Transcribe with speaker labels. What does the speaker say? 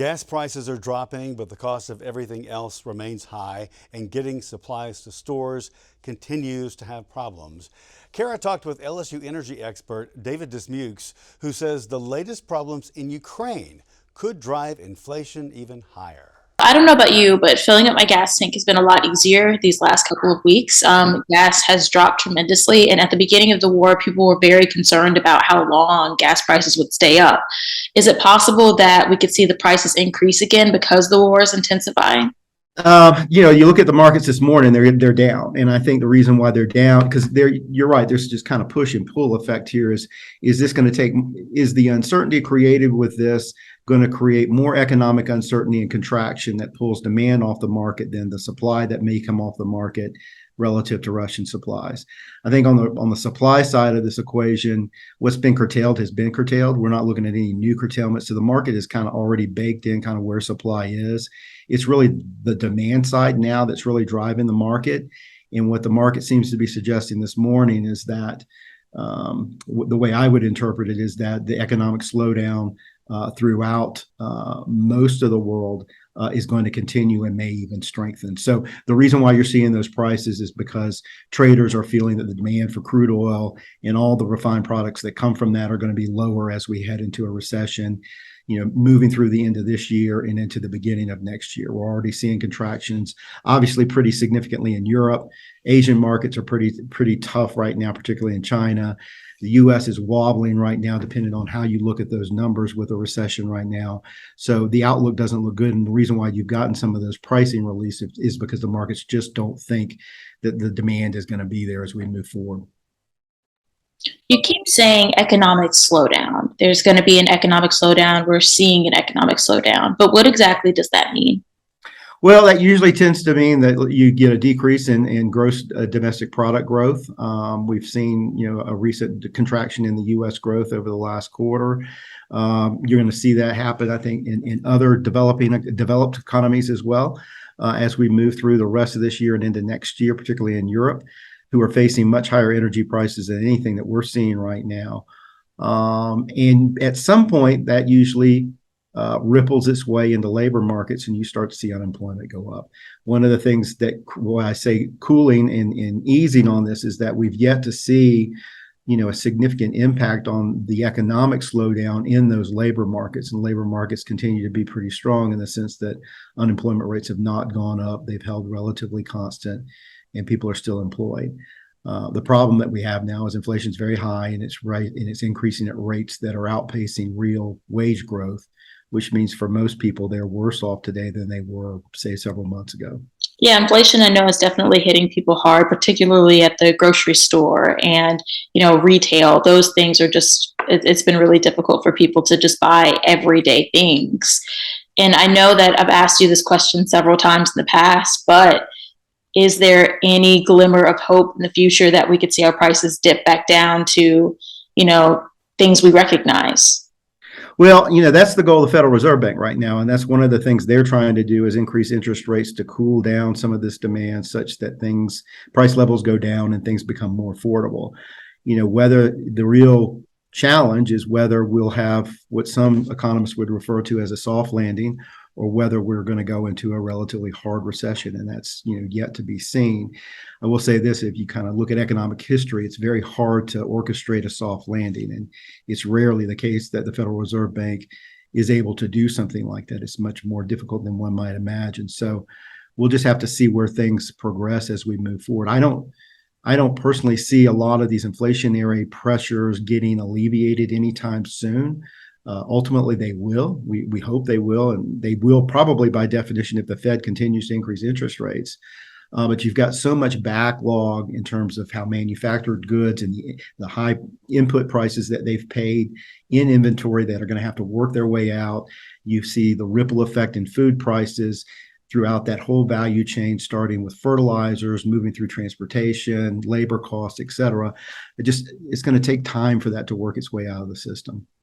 Speaker 1: Gas prices are dropping, but the cost of everything else remains high, and getting supplies to stores continues to have problems. Kara talked with LSU energy expert David Dismukes, who says the latest problems in Ukraine could drive inflation even higher.
Speaker 2: I don't know about you, but filling up my gas tank has been a lot easier these last couple of weeks. Gas has dropped tremendously. And at the beginning of the war, people were very concerned about how long gas prices would stay up. Is it possible that we could see the prices increase again because the war is intensifying?
Speaker 3: You look at the markets this morning; they're down, and I think the reason why they're down because you're right. There's just kind of push and pull effect here. Is this going to take? Is the uncertainty created with this going to create more economic uncertainty and contraction that pulls demand off the market than the supply that may come off the market relative to Russian supplies? I think on the supply side of this equation, what's been curtailed has been curtailed. We're not looking at any new curtailment, so the market is kind of already baked in, kind of where supply is. It's really the demand side now that's really driving the market. And what the market seems to be suggesting this morning is that the way I would interpret it is that the economic slowdown throughout most of the world is going to continue and may even strengthen. So the reason why you're seeing those prices is because traders are feeling that the demand for crude oil and all the refined products that come from that are going to be lower as we head into a recession, moving through the end of this year and into the beginning of next year. We're already seeing contractions, obviously pretty significantly in Europe. Asian markets are pretty tough right now, particularly in China. The U.S. is wobbling right now, depending on how you look at those numbers with a recession right now. So the outlook doesn't look good. And the reason why you've gotten some of those pricing release is because the markets just don't think that the demand is going to be there as we move forward.
Speaker 2: You keep saying economic slowdown. There's going to be an economic slowdown. We're seeing an economic slowdown. But what exactly does that mean?
Speaker 3: Well, that usually tends to mean that you get a decrease in gross domestic product growth. We've seen, a recent contraction in the U.S. growth over the last quarter. You're going to see that happen, I think, in other developed economies as well as we move through the rest of this year and into next year, particularly in Europe, who are facing much higher energy prices than anything that we're seeing right now. And at some point, that usually ripples its way into labor markets, and you start to see unemployment go up. One of the things that, when I say cooling and easing on this, is that we've yet to see, a significant impact on the economic slowdown in those labor markets. And labor markets continue to be pretty strong in the sense that unemployment rates have not gone up; they've held relatively constant, and people are still employed. The problem that we have now is inflation is very high, and it's increasing at rates that are outpacing real wage growth, which means for most people, they're worse off today than they were, say, several months ago.
Speaker 2: Yeah, inflation I know is definitely hitting people hard, particularly at the grocery store and, retail. Those things are it's been really difficult for people to just buy everyday things. And I know that I've asked you this question several times in the past, but is there any glimmer of hope in the future that we could see our prices dip back down to, things we recognize?
Speaker 3: Well, that's the goal of the Federal Reserve Bank right now. And that's one of the things they're trying to do is increase interest rates to cool down some of this demand such that price levels go down and things become more affordable. Whether the real challenge is whether we'll have what some economists would refer to as a soft landing, or whether we're going to go into a relatively hard recession, and that's yet to be seen. I will say this: if you kind of look at economic history, it's very hard to orchestrate a soft landing, and it's rarely the case that the Federal Reserve Bank is able to do something like that. It's much more difficult than one might imagine. So we'll just have to see where things progress as we move forward. I don't personally see a lot of these inflationary pressures getting alleviated anytime soon. Ultimately, they will. We hope they will, and they will probably by definition if the Fed continues to increase interest rates. But you've got so much backlog in terms of how manufactured goods and the high input prices that they've paid in inventory that are going to have to work their way out. You see the ripple effect in food prices throughout that whole value chain, starting with fertilizers, moving through transportation, labor costs, et cetera. It's going to take time for that to work its way out of the system.